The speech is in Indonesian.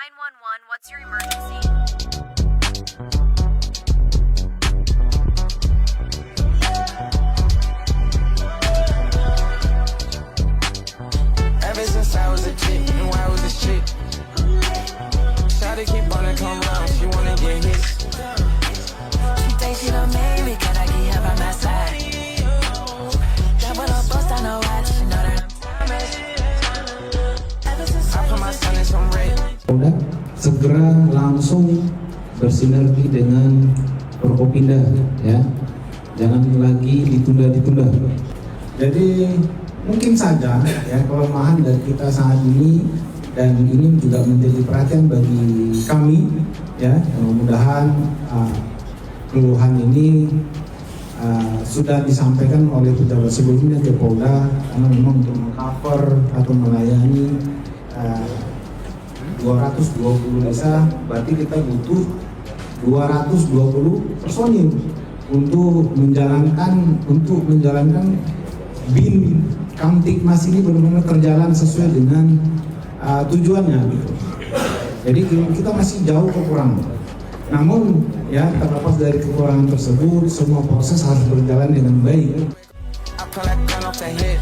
911, what's your emergency? Ever since I was a kid, knew I was a shit. Shawty keep wanna come round, she wanna get hit. She thinks she done made me, can I get her by my side? Double up, bust on her watch, she know that I'm timeless. Ever since I put my son in some red. Udah segera langsung bersinergi dengan Forkopimda ya, jangan lagi ditunda-ditunda. Jadi mungkin saja ya kelemahan dari kita saat ini, dan ini juga menjadi perhatian bagi kami ya. Mudah-mudahan keluhan ini sudah disampaikan oleh pejabat sebelumnya ke Polda, karena memang untuk mengcover atau melayani 220 desa, berarti kita butuh 220 personil untuk menjalankan BIN Kamtibmas ini benar-benar terjalan sesuai dengan tujuannya gitu. Jadi kita masih jauh kekurangan. Namun ya terlepas dari kekurangan tersebut, semua proses harus berjalan dengan baik. I pull that gun off the hip.